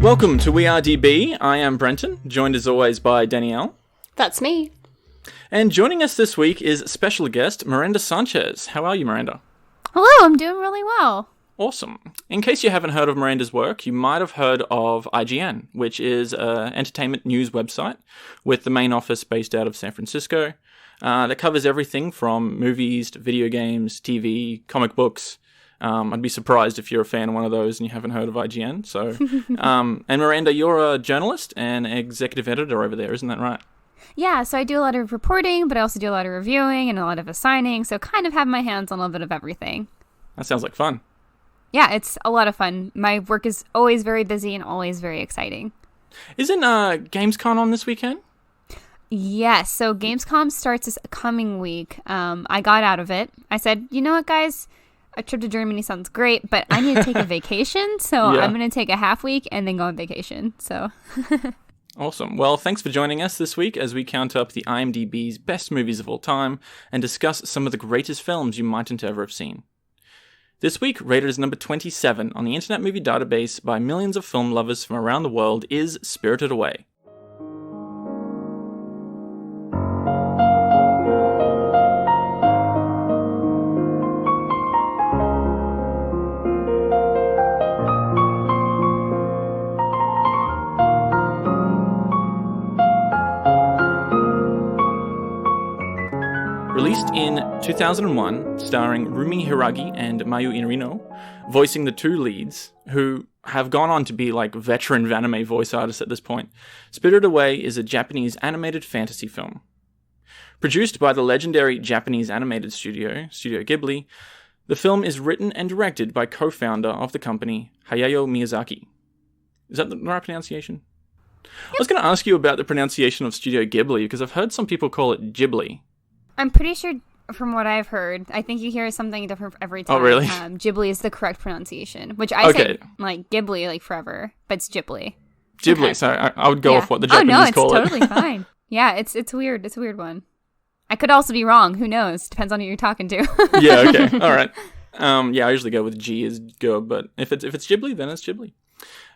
Welcome to We Are DB. I am Brenton, joined as always by Danielle. That's me. And joining us this week is special guest Miranda Sanchez. How are you, Miranda? Hello, I'm doing really well. Awesome. In case you haven't heard of Miranda's work, you might have heard of IGN, which is an entertainment news website with the main office based out of San Francisco that covers everything from movies to video games, TV, comic books. I'd be surprised if you're a fan of one of those and you haven't heard of IGN. So, and Miranda, you're a journalist and executive editor over there, isn't that right? Yeah, so I do a lot of reporting, but I also do a lot of reviewing and a lot of assigning, so kind of have my hands on a little bit of everything. That sounds like fun. Yeah, it's a lot of fun. My work is always very busy and always very exciting. Isn't Gamescom on this weekend? Yes, so Gamescom starts this coming week. I got out of it. I said, you know what, guys? A trip to Germany sounds great, but I need to take a vacation, so yeah. I'm going to take a half week and then go on vacation. So, awesome. Well, thanks for joining us this week as we count up the IMDb's best movies of all time and discuss some of the greatest films you mightn't ever have seen. This week, rated as number 27 on the Internet Movie Database by millions of film lovers from around the world is Spirited Away. Released in 2001, starring Rumi Hiragi and Mayu Inarino, voicing the two leads, who have gone on to be like veteran anime voice artists at this point, Spirited Away is a Japanese animated fantasy film. Produced by the legendary Japanese animated studio, Studio Ghibli, the film is written and directed by co-founder of the company, Hayao Miyazaki. Is that the right pronunciation? Yep. I was going to ask you about the pronunciation of Studio Ghibli, because I've heard some people call it Ghibli. I'm pretty sure from what I've heard, I think you hear something different every time. Oh, really? Ghibli is the correct pronunciation, which I say like Ghibli like forever, but it's Ghibli. Ghibli, okay. So I would go with what the Japanese call it. Oh, no, it's totally fine. Yeah, it's weird. It's a weird one. I could also be wrong. Who knows? Depends on who you're talking to. Yeah, okay. All right. I usually go with G as go, but if it's Ghibli, then it's Ghibli.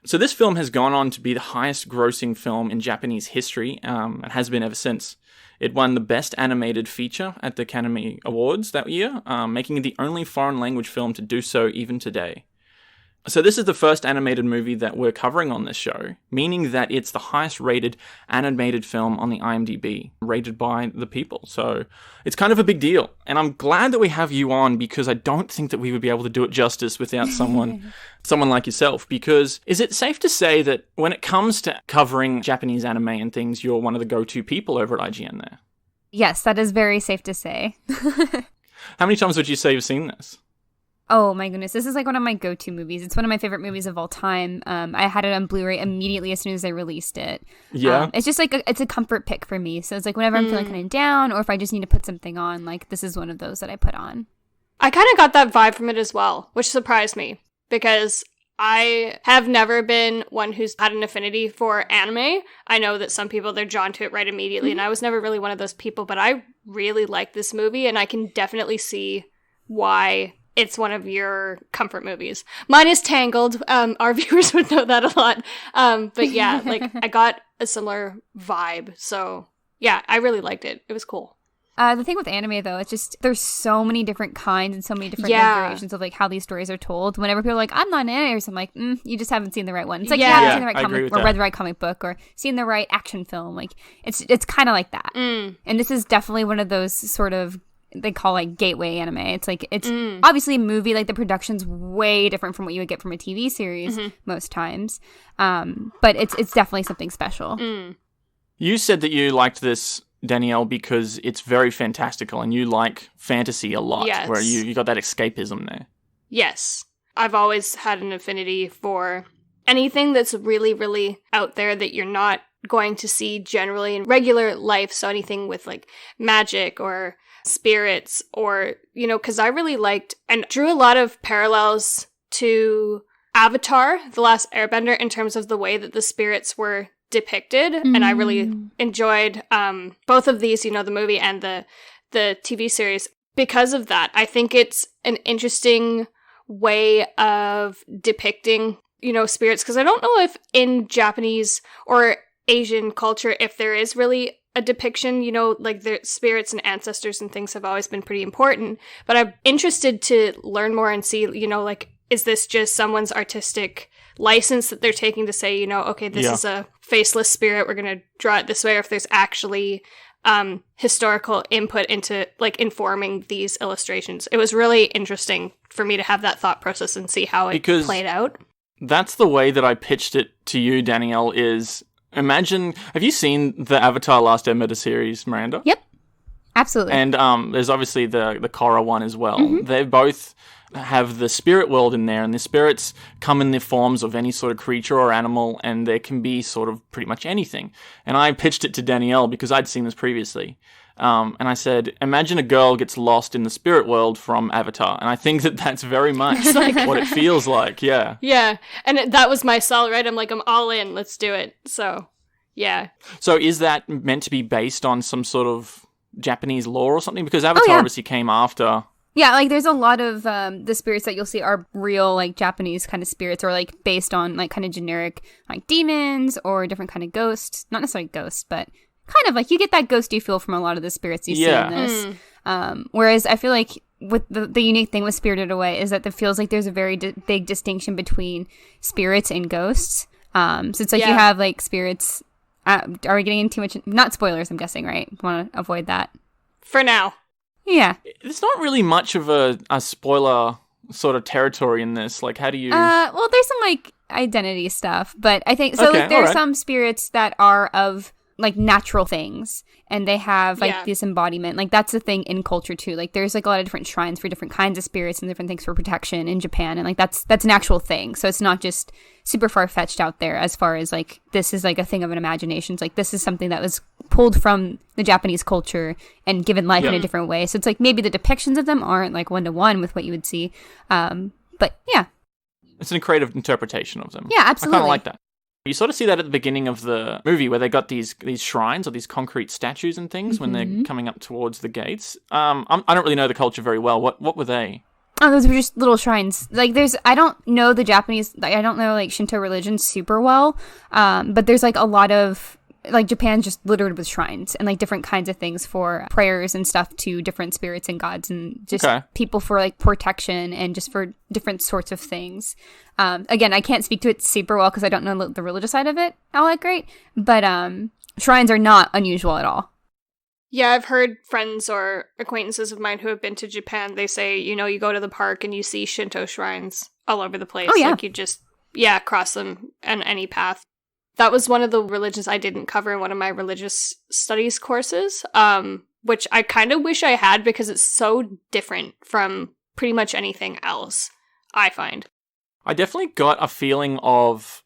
So this film has gone on to be the highest grossing film in Japanese history, and has been ever since. It won the Best Animated Feature at the Academy Awards that year, making it the only foreign language film to do so even today. So this is the first animated movie that we're covering on this show, meaning that it's the highest rated animated film on the IMDb, rated by the people. So it's kind of a big deal. And I'm glad that we have you on, because I don't think that we would be able to do it justice without someone like yourself. Because is it safe to say that when it comes to covering Japanese anime and things, you're one of the go-to people over at IGN there? Yes, that is very safe to say. How many times would you say you've seen this? Oh my goodness, this is like one of my go-to movies. It's one of my favorite movies of all time. I had it on Blu-ray immediately as soon as I released it. Yeah. It's just like it's a comfort pick for me. So it's like whenever I'm feeling kind of down, or if I just need to put something on, like this is one of those that I put on. I kind of got that vibe from it as well, which surprised me, because I have never been one who's had an affinity for anime. I know that some people, they're drawn to it right immediately, and I was never really one of those people, but I really like this movie, and I can definitely see why it's one of your comfort movies. Mine is Tangled. Our viewers would know that a lot. But yeah, like I got a similar vibe. So yeah, I really liked it. It was cool. The thing with anime, though, it's just there's so many different kinds and so many different variations of like how these stories are told. Whenever people are like, I'm not an anime, I'm like, you just haven't seen the right one. It's like you haven't seen the right comic or read the right comic book or seen the right action film. Like it's kind of like that. And this is definitely one of those sort of, they call like gateway anime. It's like it's obviously a movie. Like the production's way different from what you would get from a TV series most times. But it's definitely something special. You said that you liked this, Danielle, because it's very fantastical and you like fantasy a lot, where you got that escapism there. Yes. I've always had an affinity for anything that's really, really out there that you're not going to see generally in regular life. So anything with like magic or spirits, or, you know, because I really liked and drew a lot of parallels to Avatar, The Last Airbender, in terms of the way that the spirits were depicted. And I really enjoyed both of these, you know, the movie and the the TV series because of that. I think it's an interesting way of depicting, spirits, because I don't know if in Japanese or Asian culture, if there is really a depiction, like their spirits and ancestors and things have always been pretty important. But I'm interested to learn more and see, is this just someone's artistic license that they're taking to say, okay, this is a faceless spirit, we're going to draw it this way, or if there's actually historical input into informing these illustrations. It was really interesting for me to have that thought process and see how it played out. That's the way that I pitched it to you, Danielle, is imagine, have you seen the Avatar Last Airbender series, Miranda? Yep, absolutely. And there's obviously the Korra one as well. Mm-hmm. They both have the spirit world in there, and the spirits come in the forms of any sort of creature or animal, and they can be sort of pretty much anything. And I pitched it to Danielle because I'd seen this previously. And I said, imagine a girl gets lost in the spirit world from Avatar. And I think that that's very much what it feels like, yeah. Yeah, and that was my sell, right? I'm all in, let's do it. So, yeah. So is that meant to be based on some sort of Japanese lore or something? Because Avatar obviously came after... Yeah, there's a lot of the spirits that you'll see are real, Japanese kind of spirits, or based on kind of generic demons or different kind of ghosts. Not necessarily ghosts, but kind of you get that ghosty feel from a lot of the spirits you see in this. Whereas I feel like with the unique thing with Spirited Away is that it feels like there's a very big distinction between spirits and ghosts. So it's you have spirits. Are we getting into too much? Not spoilers, I'm guessing, right? Want to avoid that for now. Yeah. There's not really much of a spoiler sort of territory in this. How do you... Well, there's some, identity stuff, but I think... So, there's some spirits that are of, natural things, and they have, this embodiment. That's a thing in culture, too. There's, a lot of different shrines for different kinds of spirits and different things for protection in Japan, and, that's an actual thing. So it's not just super far-fetched out there as far as, this is, a thing of an imagination. It's, this is something that was pulled from the Japanese culture and given life in a different way. So it's, maybe the depictions of them aren't, one-to-one with what you would see. But, yeah. It's a creative interpretation of them. Yeah, absolutely. I kind of like that. You sort of see that at the beginning of the movie where they got these shrines or these concrete statues and things when they're coming up towards the gates. I don't really know the culture very well. What were they? Oh, those were just little shrines. I don't know the Japanese, I don't know, Shinto religion super well, but there's, a lot of, Japan's just littered with shrines and, different kinds of things for prayers and stuff to different spirits and gods and just people for, protection and just for different sorts of things. Again, I can't speak to it super well because I don't know the religious side of it all that great, but shrines are not unusual at all. Yeah, I've heard friends or acquaintances of mine who have been to Japan, they say, you go to the park and you see Shinto shrines all over the place. Oh, yeah. You just, cross them on any path. That was one of the religions I didn't cover in one of my religious studies courses, which I kind of wish I had because it's so different from pretty much anything else, I find. I definitely got a feeling of...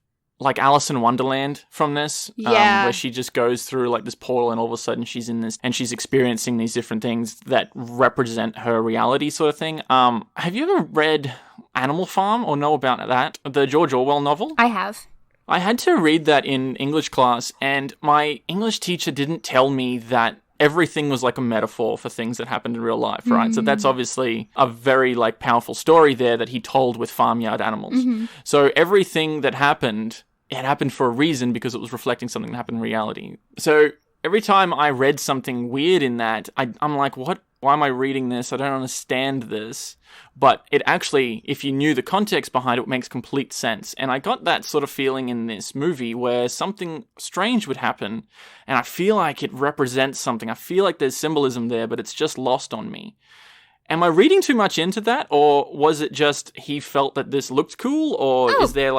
Alice in Wonderland from this, where she just goes through this portal and all of a sudden she's in this and she's experiencing these different things that represent her reality sort of thing. Have you ever read Animal Farm or know about that? The George Orwell novel? I have. I had to read that in English class and my English teacher didn't tell me that everything was a metaphor for things that happened in real life, right? So that's obviously a very powerful story there that he told with farmyard animals. So everything that happened, it happened for a reason because it was reflecting something that happened in reality. So every time I read something weird in that, I'm like, what? Why am I reading this? I don't understand this. But it actually, if you knew the context behind it, makes complete sense. And I got that sort of feeling in this movie where something strange would happen, and I feel like it represents something. I feel like there's symbolism there, but it's just lost on me. Am I reading too much into that, or was it just he felt that this looked cool, or is there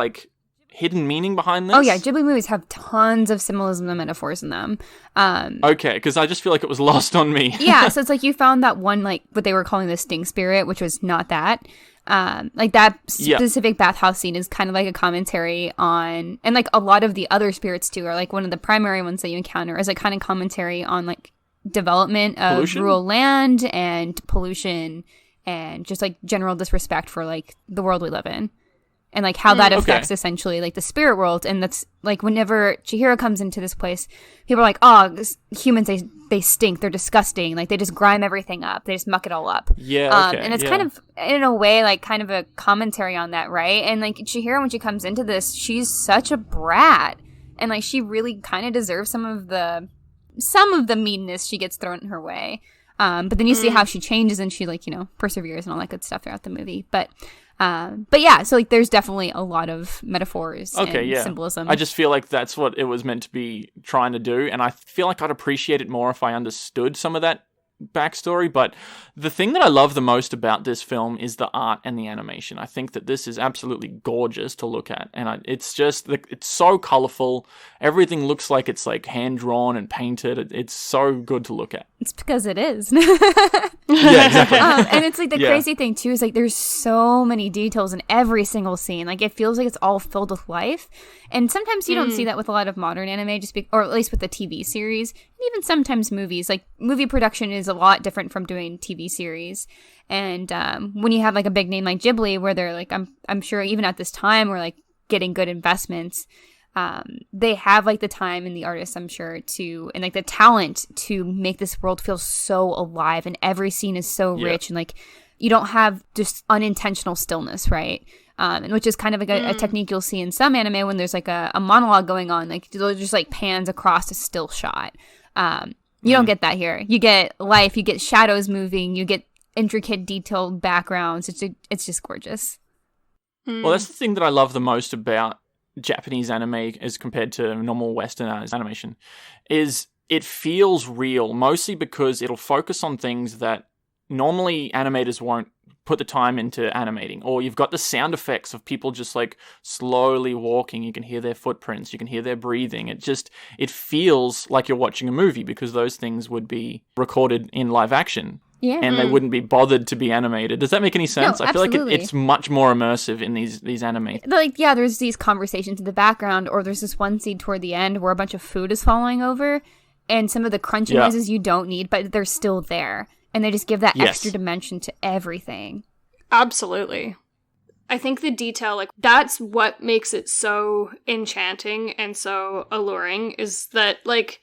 hidden meaning behind this? Oh yeah, Ghibli movies have tons of symbolism and metaphors in them. Okay, because I just feel like it was lost on me. Yeah, so it's you found that one, what they were calling the sting spirit, which was not that. That specific bathhouse scene is kind of a commentary on, and a lot of the other spirits too are one of the primary ones that you encounter is kind of commentary on development of pollution? Rural land and pollution and just general disrespect for the world we live in. and like how that affects essentially like the spirit world. And that's like whenever Chihiro comes into this place, people are like, oh, humans, they stink, they're disgusting, like they just grime everything up, they just muck it all up. And it's kind of in a way like kind of a commentary on that, right? And like Chihiro, when she comes into this, she's such a brat, and like she really kind of deserves some of the meanness she gets thrown her way. But then you see how she changes and she like, you know, perseveres and all that good stuff throughout the movie. But yeah, so like there's definitely a lot of metaphors and symbolism. I just feel like that's what it was meant to be trying to do, and I feel like I'd appreciate it more if I understood some of that backstory. But the thing that I love the most about this film is the art and the animation. I think that this is absolutely gorgeous to look at, and it's just it's so colorful. Everything looks like it's like hand drawn and painted. It's so good to look at. It's because it is. Yeah, exactly. And it's like the crazy thing too is like there's so many details in every single scene. Like it feels like it's all filled with life. And sometimes you don't see that with a lot of modern anime, or at least with the TV series, and even sometimes movies. Like movie production is a lot different from doing TV series. And when you have like a big name like Ghibli, where they're like, I'm sure even at this time we're like getting good investments. They have like the time and the artists, I'm sure, and like the talent to make this world feel so alive, and every scene is so rich, and like you don't have just unintentional stillness, right? And which is kind of like a technique you'll see in some anime when there's like a monologue going on, like they'll just like pans across a still shot. You don't get that here. You get life, you get shadows moving, you get intricate, detailed backgrounds. It's just gorgeous. Well, that's the thing that I love the most about Japanese anime as compared to normal Western animation, is it feels real, mostly because it'll focus on things that normally animators won't put the time into animating. Or you've got the sound effects of people just like slowly walking. You can hear their footprints, you can hear their breathing. It feels like you're watching a movie, because those things would be recorded in live action. Yeah. And they wouldn't be bothered to be animated. Does that make any sense? No, I feel like absolutely. it's much more immersive in these anime. Like, yeah, there's these conversations in the background, or there's this one scene toward the end where a bunch of food is falling over, and some of the crunchy noises you don't need, but they're still there. And they just give that extra dimension to everything. Absolutely. I think the detail, like, that's what makes it so enchanting and so alluring, is that, like,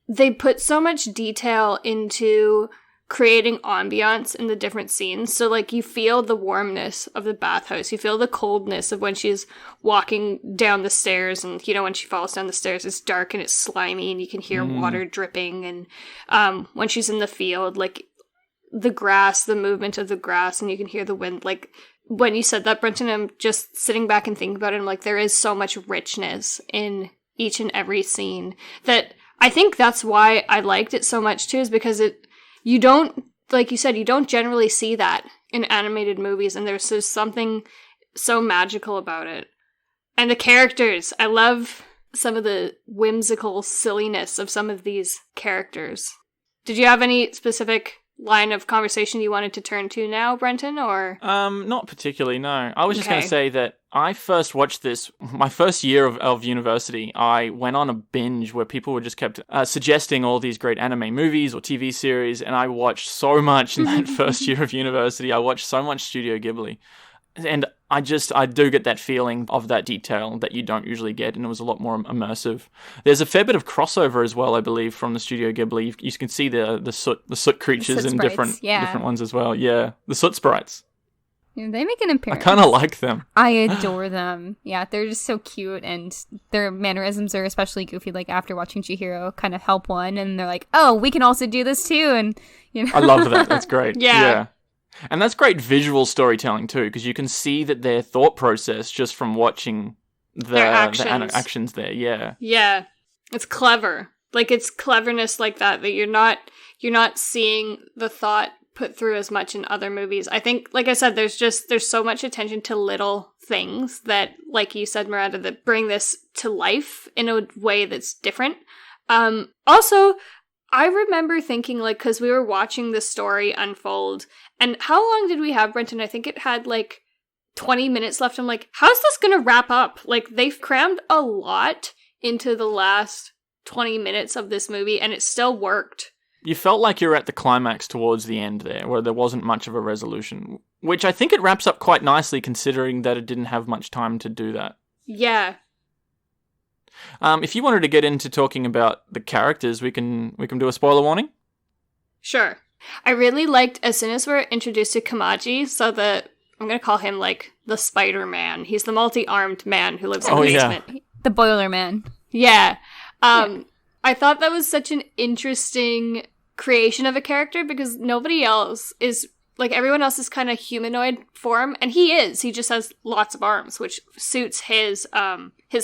they put so much detail into creating ambiance in the different scenes. So, like, you feel the warmness of the bathhouse. You feel the coldness of when she's walking down the stairs, and, you know, when she falls down the stairs, it's dark and it's slimy and you can hear water dripping. And when she's in the field, like, the grass, the movement of the grass, and you can hear the wind. Like, when you said that, Brenton, I'm just sitting back and thinking about it. I'm like, there is so much richness in each and every scene that I think that's why I liked it so much too, is because you don't, like you said, you don't generally see that in animated movies, and there's just something so magical about it. And the characters, I love some of the whimsical silliness of some of these characters. Did you have any specific line of conversation you wanted to turn to now, Brenton, or? Not particularly, no. I was just going to say that I first watched this, my first year of university, I went on a binge where people were just kept suggesting all these great anime movies or TV series, and I watched so much in that first year of university. I watched so much Studio Ghibli. And I do get that feeling of that detail that you don't usually get, and it was a lot more immersive. There's a fair bit of crossover as well, I believe, from the Studio Ghibli. You can see the soot creatures in different ones as well. Yeah, the soot sprites. Yeah, they make an appearance. I kind of like them. I adore them. Yeah, they're just so cute, and their mannerisms are especially goofy. Like, after watching Chihiro kind of help one, and they're like, "Oh, we can also do this too," and you know. I love that. That's great. Yeah. And that's great visual storytelling too, because you can see that their thought process just from watching the actions there. Yeah. Yeah. It's clever. Like, it's cleverness like that you're not seeing the thought put through as much in other movies. I think, like I said, there's so much attention to little things that, like you said, Miranda, that bring this to life in a way that's different. Also, I remember thinking, like, because we were watching the story unfold, and how long did we have, Brenton? I think it had, like, 20 minutes left. I'm like, how's this gonna wrap up? Like, they've crammed a lot into the last 20 minutes of this movie, and it still worked. You felt like you were at the climax towards the end there, where there wasn't much of a resolution, which I think it wraps up quite nicely considering that it didn't have much time to do that. Yeah. If you wanted to get into talking about the characters, we can do a spoiler warning. Sure. I really liked, as soon as we're introduced to Kamaji, so I'm going to call him, like, the Spider-Man. He's the multi-armed man who lives in the basement. Yeah. The Boiler Man. Yeah. I thought that was such an interesting creation of a character because nobody else is, like, everyone else is kind of humanoid form, and he is. He just has lots of arms, which suits his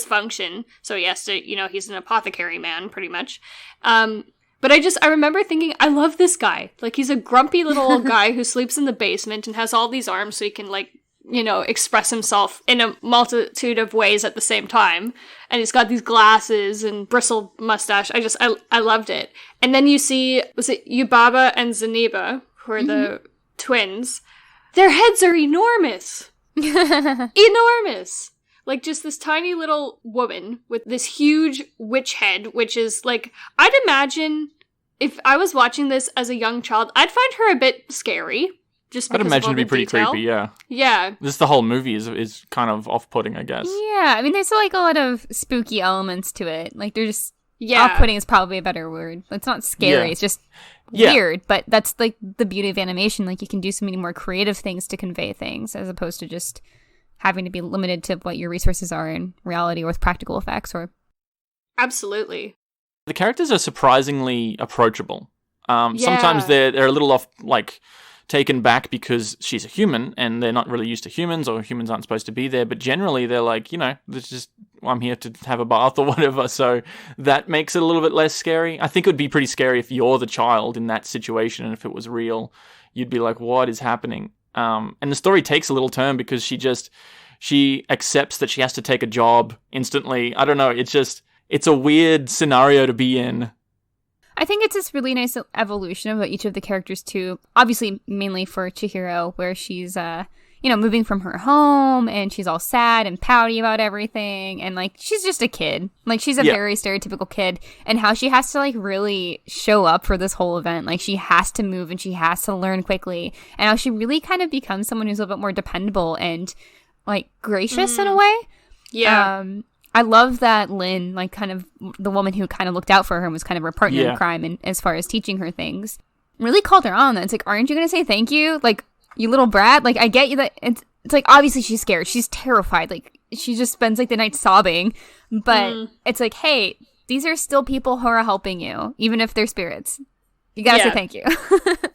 function. So he has to, he's an apothecary man, pretty much. But I remember thinking, I love this guy. Like, he's a grumpy little old guy who sleeps in the basement and has all these arms so he can, like, express himself in a multitude of ways at the same time. And he's got these glasses and bristle mustache. I loved it. And then you see, was it Yubaba and Zaniba, who are the twins? Their heads are enormous. Enormous. Like, just this tiny little woman with this huge witch head, which is, like, I'd imagine if I was watching this as a young child, I'd find her a bit scary. I'd imagine it'd be pretty creepy, yeah. Yeah. The whole movie is kind of off-putting, I guess. Yeah, I mean, there's, like, a lot of spooky elements to it. Like, they're just... Yeah. Off-putting is probably a better word. It's not scary, it's just weird. But that's, like, the beauty of animation. Like, you can do so many more creative things to convey things, as opposed to just having to be limited to what your resources are in reality or with practical effects. Or Absolutely. The characters are surprisingly approachable. Sometimes they're a little off, like, taken back because she's a human and they're not really used to humans, or humans aren't supposed to be there. But generally, they're like, there's just, I'm here to have a bath or whatever. So that makes it a little bit less scary. I think it would be pretty scary if you're the child in that situation, and if it was real, you'd be like, what is happening? And the story takes a little turn because she accepts that she has to take a job instantly. I don't know. It's a weird scenario to be in. I think it's this really nice evolution of each of the characters too. Obviously, mainly for Chihiro, where she's, moving from her home and she's all sad and pouty about everything. And, like, she's just a kid. Like, she's a very stereotypical kid. And how she has to, like, really show up for this whole event. Like, she has to move and she has to learn quickly. And how she really kind of becomes someone who's a little bit more dependable and, like, gracious in a way. Yeah. I love that Lynn, like, kind of the woman who kind of looked out for her and was kind of her partner in crime, and as far as teaching her things, really called her on that. It's like, aren't you going to say thank you? Like, you little brat. Like, I get you that it's like, obviously she's scared. She's terrified. Like, she just spends, like, the night sobbing. But it's like, hey, these are still people who are helping you, even if they're spirits. You gotta say thank you.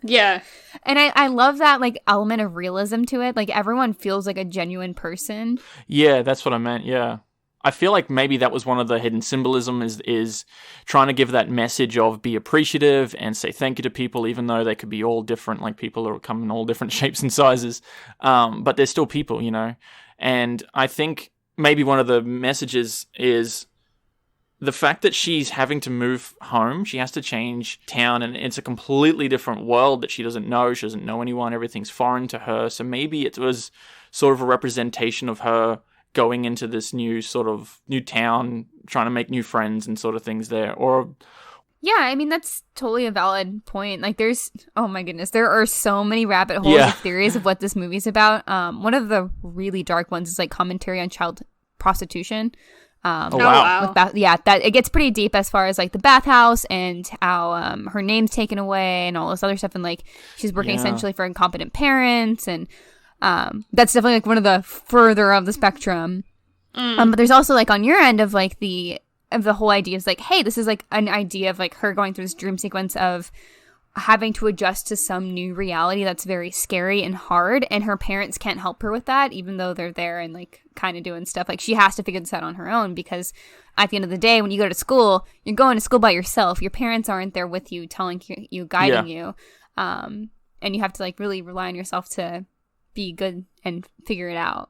Yeah. And I love that, like, element of realism to it. Like, everyone feels like a genuine person. Yeah, that's what I meant, yeah. I feel like maybe that was one of the hidden symbolism is trying to give that message of be appreciative and say thank you to people, even though they could be all different, like people are come in all different shapes and sizes. But they're still people, And I think maybe one of the messages is the fact that she's having to move home. She has to change town, and it's a completely different world that she doesn't know. She doesn't know anyone. Everything's foreign to her. So maybe it was sort of a representation of her going into this new town, trying to make new friends and sort of things there. Or yeah, I mean, that's totally a valid point. Like, oh my goodness, there are so many rabbit holes of theories of what this movie's about. One of the really dark ones is, like, commentary on child prostitution. Wow. That it gets pretty deep as far as, like, the bathhouse and how her name's taken away and all this other stuff, and, like, she's working essentially for incompetent parents, and that's definitely, like, one of the further of the spectrum. But there's also, like, on your end of, like, the whole idea is, like, hey, this is, like, an idea of, like, her going through this dream sequence of having to adjust to some new reality that's very scary and hard, and her parents can't help her with that, even though they're there and, like, kind of doing stuff. Like, she has to figure this out on her own, because at the end of the day, when you go to school, you're going to school by yourself. Your parents aren't there with you, telling you, guiding you, and you have to, like, really rely on yourself to be good and figure it out.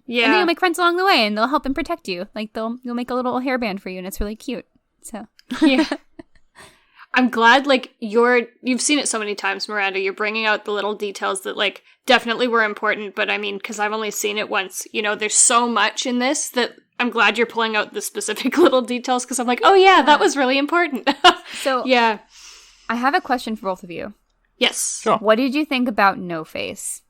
Yeah. And then you'll make friends along the way, and they'll help and protect you. Like, you'll make a little hairband for you, and it's really cute. So, yeah. I'm glad, like, you've seen it so many times, Miranda. You're bringing out the little details that, like, definitely were important. But I mean, because I've only seen it once, there's so much in this that I'm glad you're pulling out the specific little details, because I'm like, oh yeah, that was really important. So yeah. I have a question for both of you. Yes. Sure. What did you think about No Face?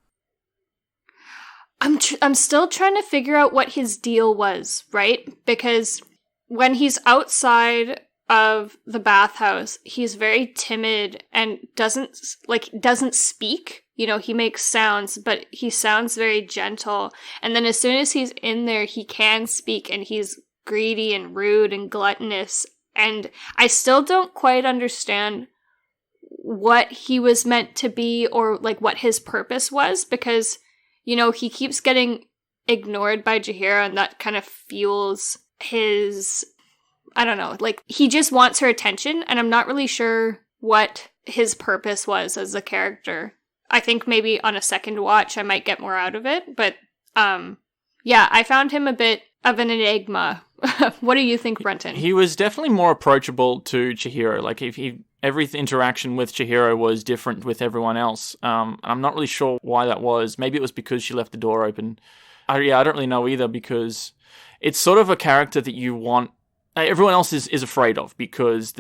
I'm still trying to figure out what his deal was, right? Because when he's outside of the bathhouse, he's very timid and doesn't speak. You know, he makes sounds, but he sounds very gentle. And then as soon as he's in there, he can speak, and he's greedy and rude and gluttonous. And I still don't quite understand what he was meant to be, or like what his purpose was, because, you know, he keeps getting ignored by Chihiro, and that kind of fuels his, I don't know, like, he just wants her attention, and I'm not really sure what his purpose was as a character. I think maybe on a second watch I might get more out of it, but yeah, I found him a bit of an enigma. What do you think, Brenton? He was definitely more approachable to Chihiro. Like, every interaction with Chihiro was different with everyone else. I'm not really sure why that was. Maybe it was because she left the door open. I don't really know either, because it's sort of a character that you want. Everyone else is afraid of, because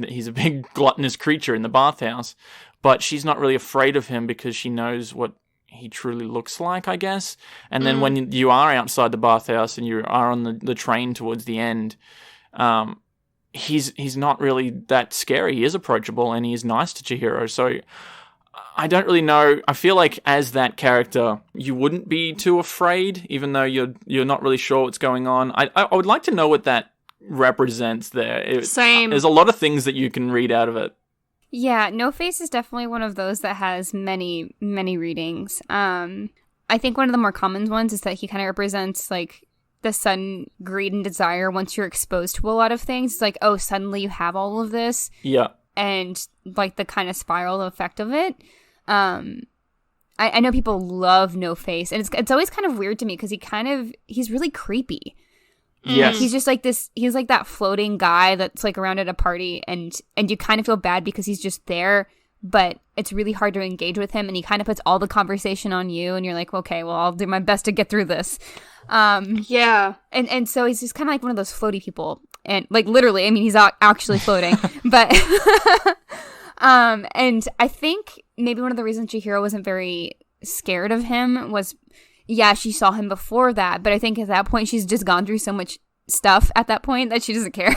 he's a big gluttonous creature in the bathhouse, but she's not really afraid of him because she knows what he truly looks like, I guess. And then when you are outside the bathhouse and you are on the train towards the end, he's not really that scary. He is approachable, and he is nice to Chihiro. So I don't really know. I feel like as that character, you wouldn't be too afraid, even though you're not really sure what's going on. I would like to know what that represents there. Same. There's a lot of things that you can read out of it. Yeah, No Face is definitely one of those that has many, many readings. I think one of the more common ones is that he kind of represents, like, the sudden greed and desire once you're exposed to a lot of things. It's like, oh, suddenly you have all of this. Yeah. And, like, the kind of spiral effect of it. I know people love No Face, and it's always kind of weird to me because he's really creepy. Yes. He's just like this, he's like that floating guy that's like around at a party, and you kind of feel bad because he's just there, but it's really hard to engage with him, and he kind of puts all the conversation on you, and you're like, okay, well, I'll do my best to get through this. Yeah. And so he's just kind of like one of those floaty people, and like literally, I mean, he's actually floating, but and I think maybe one of the reasons Chihiro wasn't very scared of him was, yeah, she saw him before that, but I think at that point she's just gone through so much stuff at that point that she doesn't care.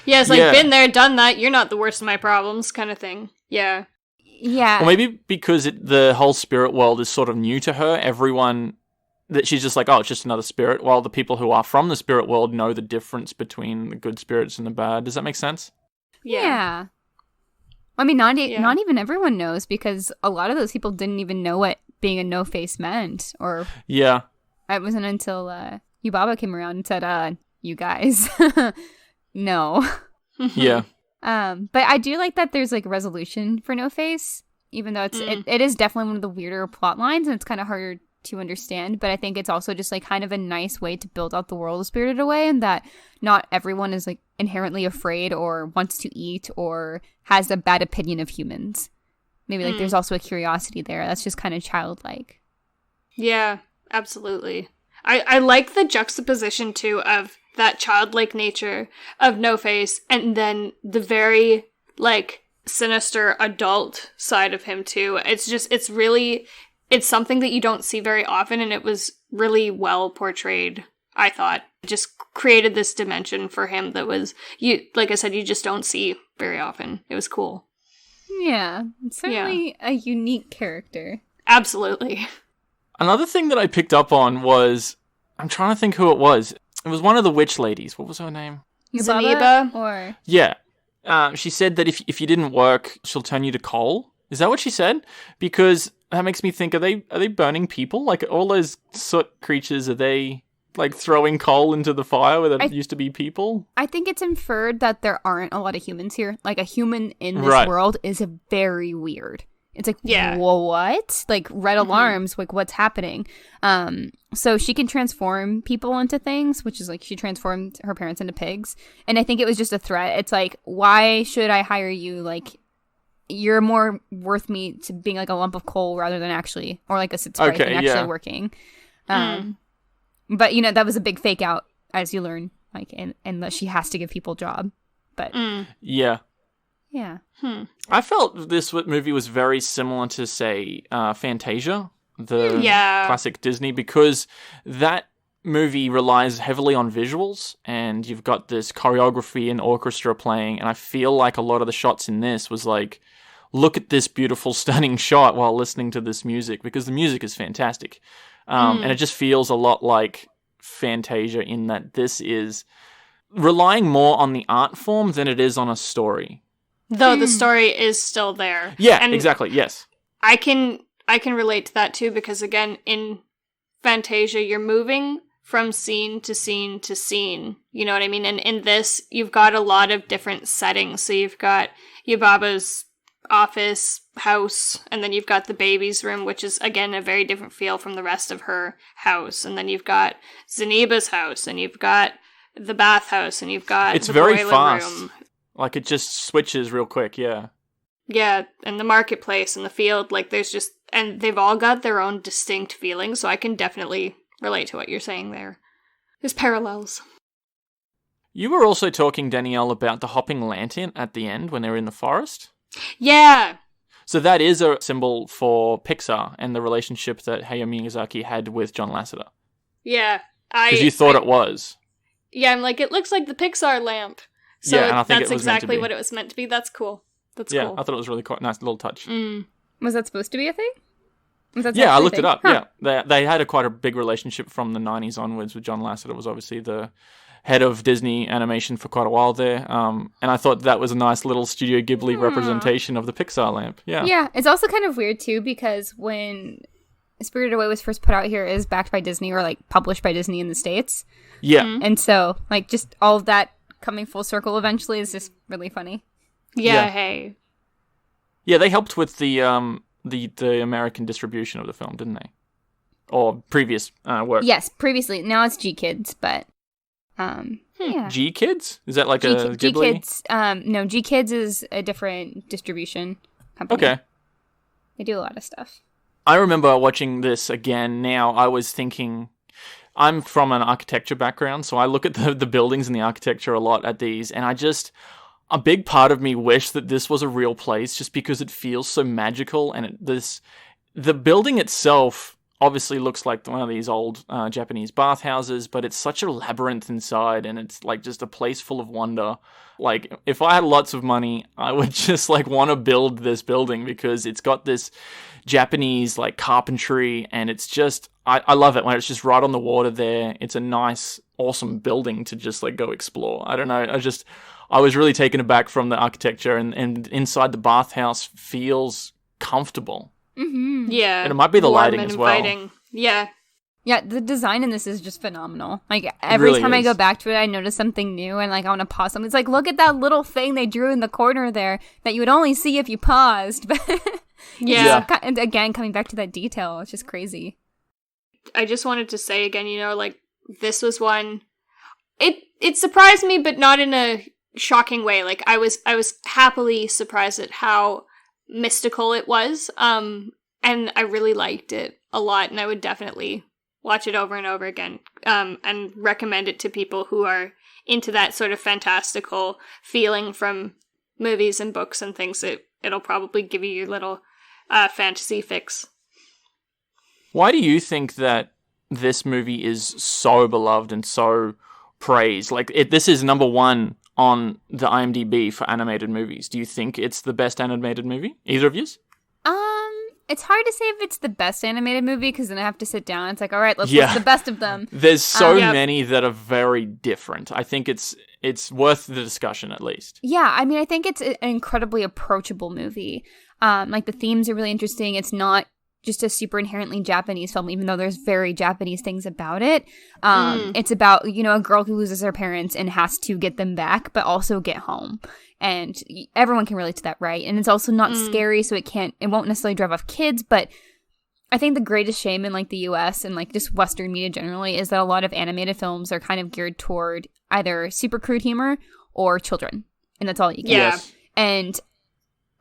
Yeah, it's like, been there, done that, you're not the worst of my problems kind of thing. Yeah. Yeah. Or maybe because the whole spirit world is sort of new to her, everyone, that she's just like, oh, it's just another spirit, while the people who are from the spirit world know the difference between the good spirits and the bad. Does that make sense? Yeah. I mean, not even everyone knows, because a lot of those people didn't even know what being a No Face meant, or yeah, it wasn't until Yubaba came around and said, "You guys, no." Yeah. But I do like that there's like resolution for No Face, even though it is definitely one of the weirder plot lines, and it's kind of harder to understand. But I think it's also just like kind of a nice way to build out the world of Spirited Away, and that not everyone is like inherently afraid or wants to eat or has a bad opinion of humans. Maybe like there's also a curiosity there that's just kind of childlike. Yeah, absolutely. I like the juxtaposition too of that childlike nature of No Face, and then the very like sinister adult side of him too. It's something that you don't see very often, and it was really well portrayed, I thought. It just created this dimension for him that was, like I said, you just don't see very often. It was cool. Yeah, it's certainly a unique character. Absolutely. Another thing that I picked up on was, I'm trying to think who it was. It was one of the witch ladies. What was her name? Zaniba? Or yeah. She said that if you didn't work, she'll turn you to coal. Is that what she said? Because that makes me think, are they burning people? Like, all those soot creatures, are they like throwing coal into the fire where there used to be people? I think it's inferred that there aren't a lot of humans here. Like, a human in this world is very weird. It's like, whoa, what? Like, red alarms, like, what's happening? So she can transform people into things, which is like, she transformed her parents into pigs. And I think it was just a threat. It's like, why should I hire you? Like, you're more worth me to being like a lump of coal rather than actually, or like a sprite than actually working. But, you know, that was a big fake out, as you learn, like, and that she has to give people a job. But yeah. Yeah. I felt this movie was very similar to, say, Fantasia, the classic Disney, because that movie relies heavily on visuals, and you've got this choreography and orchestra playing, and I feel like a lot of the shots in this was like, look at this beautiful, stunning shot while listening to this music, because the music is fantastic. And it just feels a lot like Fantasia in that this is relying more on the art form than it is on a story. Though the story is still there. Yeah, and exactly, yes. I can relate to that too, because again, in Fantasia, you're moving from scene to scene to scene. You know what I mean? And in this, you've got a lot of different settings. So you've got Yubaba's office, house, and then you've got the baby's room, which is, again, a very different feel from the rest of her house. And then you've got Zaniba's house, and you've got the bathhouse, and you've got it's the very boiler fast. room. Like, it just switches real quick, yeah. Yeah, and the marketplace and the field, like, there's just... And they've all got their own distinct feelings, so I can definitely relate to what you're saying there. There's parallels. You were also talking, Danielle, about the hopping lantern at the end when they were in the forest. Yeah. So that is a symbol for Pixar and the relationship that Hayao Miyazaki had with John Lasseter. Yeah. Because you thought it was. Yeah, I'm like, it looks like the Pixar lamp. So yeah, and I think that's it was exactly meant to be. what it was meant to be. That's cool. That's cool. Yeah, I thought it was really nice little touch. Was that supposed to be a thing? Yeah, I looked it up. Huh. Yeah, they had quite a big relationship from the 90s onwards with John Lasseter. Was obviously the head of Disney animation for quite a while there. And I thought that was a nice little Studio Ghibli representation of the Pixar lamp. Yeah. Yeah, it's also kind of weird too, because when Spirited Away was first put out here, it is backed by Disney, or like published by Disney in the States. Yeah. And so like just all of that coming full circle eventually is just really funny. Yeah. Hey. Yeah, they helped with the American distribution of the film, didn't they? Or previous work. Yes, previously. Now it's G Kids, but yeah. G Kids? Is that like a Ghibli? G Kids. No, G Kids is a different distribution company. Okay. They do a lot of stuff. I remember watching this again now. I was thinking, I'm from an architecture background, so I look at the buildings and the architecture a lot at these, and a big part of me wished that this was a real place just because it feels so magical, and the building itself obviously looks like one of these old Japanese bathhouses, but it's such a labyrinth inside, and it's like just a place full of wonder. Like, if I had lots of money, I would just like want to build this building because it's got this Japanese like carpentry, and it's just I love it when it's just right on the water there. It's a nice, awesome building to just like go explore. I don't know, I was really taken aback from the architecture, and inside the bathhouse feels comfortable. Mm-hmm. Yeah. And it might be the lighting as well. Inviting. Yeah. Yeah, the design in this is just phenomenal. Like, every time I go back to it, I notice something new, and like I want to pause something. It's like, look at that little thing they drew in the corner there that you would only see if you paused. Yeah. And again, coming back to that detail, it's just crazy. I just wanted to say again, like, this was one... It surprised me, but not in a shocking way. Like, I was happily surprised at how mystical it was, and I really liked it a lot, and I would definitely watch it over and over again, and recommend it to people who are into that sort of fantastical feeling from movies and books and things. It'll probably give you your little fantasy fix. Why do you think that this movie is so beloved and so praised? Like, this is number one on the IMDb for animated movies. Do you think it's the best animated movie? Either of yous? It's hard to say if it's the best animated movie, because then I have to sit down. It's like, all right, let's look at the best of them. There's so many that are very different. I think it's worth the discussion, at least. Yeah, I mean, I think it's an incredibly approachable movie. Like, the themes are really interesting. It's not just a super inherently Japanese film, even though there's very Japanese things about it. It's about, a girl who loses her parents and has to get them back, but also get home. And everyone can relate to that, right? And it's also not scary, so it won't necessarily drive off kids, but I think the greatest shame in, like, the US and, like, just Western media generally is that a lot of animated films are kind of geared toward either super crude humor or children. And that's all you get. Yeah. And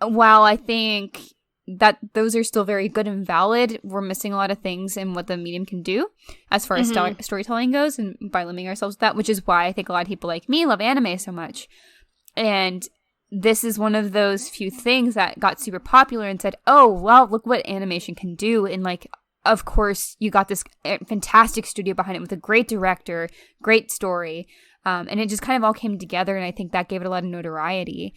while I think that those are still very good and valid, we're missing a lot of things in what the medium can do as far as storytelling goes, and by limiting ourselves to that, which is why I think a lot of people like me love anime so much. And this is one of those few things that got super popular and said, oh, wow, look what animation can do. And like, of course, you got this fantastic studio behind it with a great director, great story. And it just kind of all came together. And I think that gave it a lot of notoriety.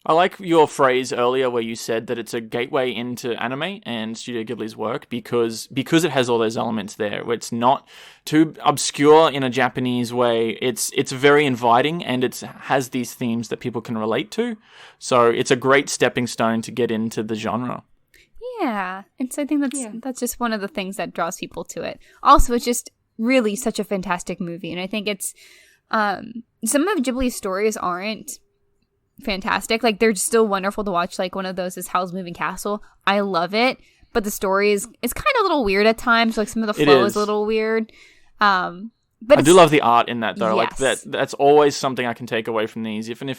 I like your phrase earlier where you said that it's a gateway into anime and Studio Ghibli's work because it has all those elements there. It's not too obscure in a Japanese way. It's very inviting and it has these themes that people can relate to. So it's a great stepping stone to get into the genre. Yeah. And so I think that's just one of the things that draws people to it. Also, it's just really such a fantastic movie. And I think it's some of Ghibli's stories aren't fantastic. Like, they're still wonderful to watch. Like, one of those is Howl's Moving Castle. I love it, but the story is kind of a little weird at times. Like, some of the flow is a little weird. But I do love the art in that, though. Yes. Like that's always something I can take away from these. Even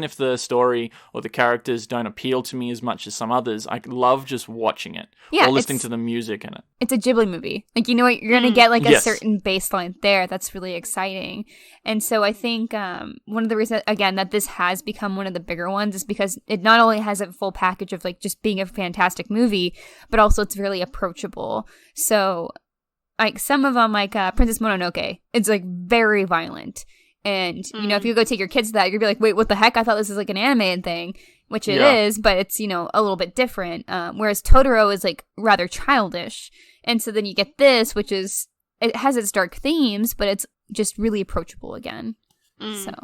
if the story or the characters don't appeal to me as much as some others, I love just watching it or listening to the music in it. It's a Ghibli movie. Like, you know what? You're going to get like a certain baseline there. That's really exciting. And so I think one of the reasons, again, that this has become one of the bigger ones is because it not only has a full package of like just being a fantastic movie, but also it's really approachable. So like some of them, like Princess Mononoke, it's like very violent. And, you know, if you go take your kids to that, you're going to be like, wait, what the heck? I thought this was like an anime thing, which it is, but it's, you know, a little bit different. Whereas Totoro is like rather childish. And so then you get this, which is, it has its dark themes, but it's just really approachable again. So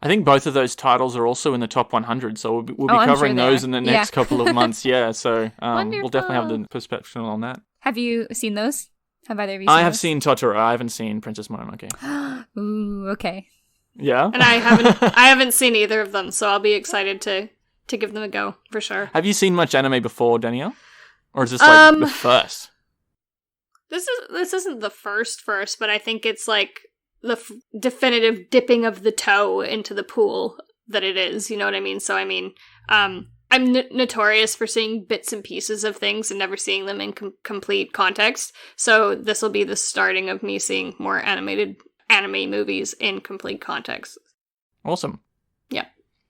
I think both of those titles are also in the top 100, so we'll be covering those in the next couple of months. Yeah, so we'll definitely have the perspective on that. Have you seen those? Have either of you seen I have seen Totoro. I haven't seen Princess Mononoke. Ooh, okay. Yeah? And I haven't seen either of them, so I'll be excited to give them a go, for sure. Have you seen much anime before, Danielle? Or is this like the first? This isn't the first, but I think it's like the definitive dipping of the toe into the pool that it is, you know what I mean? So, I mean, I'm notorious for seeing bits and pieces of things and never seeing them in complete context. So this will be the starting of me seeing more animated anime movies in complete context. Awesome. Yeah.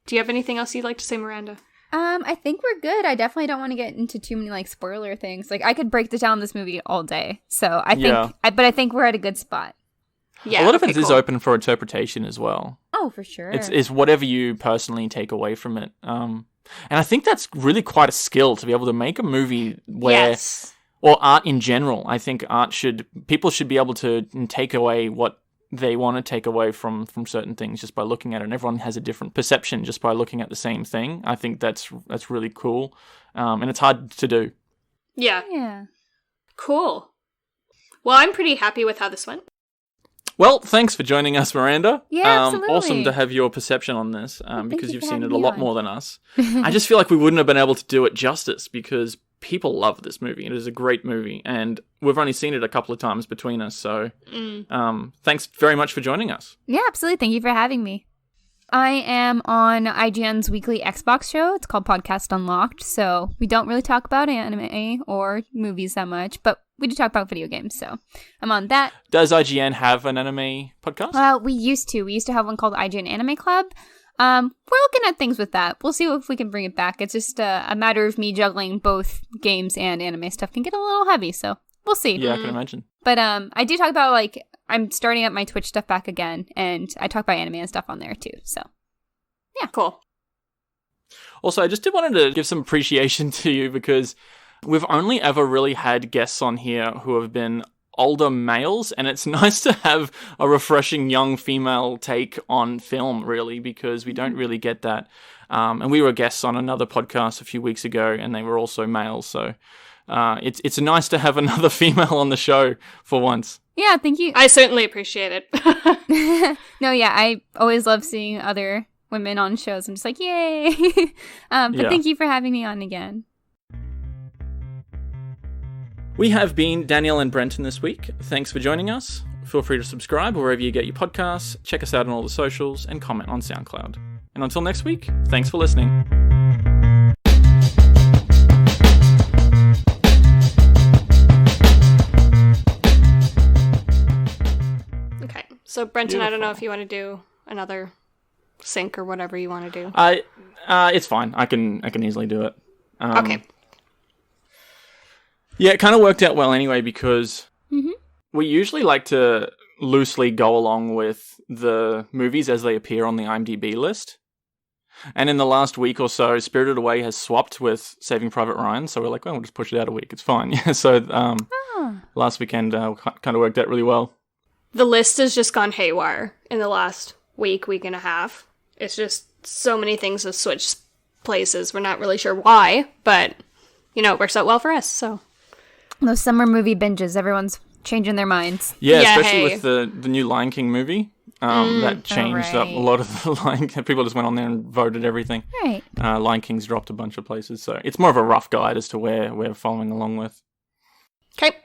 Do you have anything else you'd like to say, Miranda? I think we're good. I definitely don't want to get into too many like spoiler things. Like I could break down this movie all day. So I think, but I think we're at a good spot. Yeah, a lot of it is open for interpretation as well. Oh, for sure. It's whatever you personally take away from it. And I think that's really quite a skill to be able to make a movie where, or art in general. I think people should be able to take away what they want to take away from certain things just by looking at it. And everyone has a different perception just by looking at the same thing. I think that's really cool. And it's hard to do. Yeah. Yeah. Cool. Well, I'm pretty happy with how this went. Well, thanks for joining us, Miranda. Yeah, absolutely. Awesome to have your perception on this, because you've seen it a lot more than us. I just feel like we wouldn't have been able to do it justice because people love this movie. It is a great movie, and we've only seen it a couple of times between us, so thanks very much for joining us. Yeah, absolutely. Thank you for having me. I am on IGN's weekly Xbox show. It's called Podcast Unlocked, so we don't really talk about anime or movies that much, but we do talk about video games, so I'm on that. Does IGN have an anime podcast? Well, we used to. We used to have one called IGN Anime Club. We're looking at things with that. We'll see if we can bring it back. It's just a matter of me juggling both games and anime stuff can get a little heavy, so we'll see. Yeah, I can imagine. But I do talk about, like, I'm starting up my Twitch stuff back again, and I talk about anime and stuff on there, too, so yeah. Cool. Also, I just wanted to give some appreciation to you because we've only ever really had guests on here who have been older males, and it's nice to have a refreshing young female take on film, really, because we don't really get that. And we were guests on another podcast a few weeks ago, and they were also males, so it's nice to have another female on the show for once. Yeah, thank you. I certainly appreciate it. No, yeah, I always love seeing other women on shows. I'm just like, yay! But thank you for having me on again. We have been Danielle and Brenton this week. Thanks for joining us. Feel free to subscribe wherever you get your podcasts, check us out on all the socials, and comment on SoundCloud. And until next week, thanks for listening. Okay, so Brenton, I don't know if you want to do another sync or whatever you want to do. It's fine. I can easily do it. Okay. Yeah, it kind of worked out well anyway because we usually like to loosely go along with the movies as they appear on the IMDb list. And in the last week or so, Spirited Away has swapped with Saving Private Ryan, so we're like, well, we'll just push it out a week. It's fine. Yeah, so last weekend kind of worked out really well. The list has just gone haywire in the last week and a half. It's just so many things have switched places. We're not really sure why, but, it works out well for us, so. Those summer movie binges, everyone's changing their minds. Yeah, especially with the new Lion King movie. That changed up a lot of the Lion King. People just went on there and voted everything. Right. Lion King's dropped a bunch of places, so it's more of a rough guide as to where we're following along with. Okay.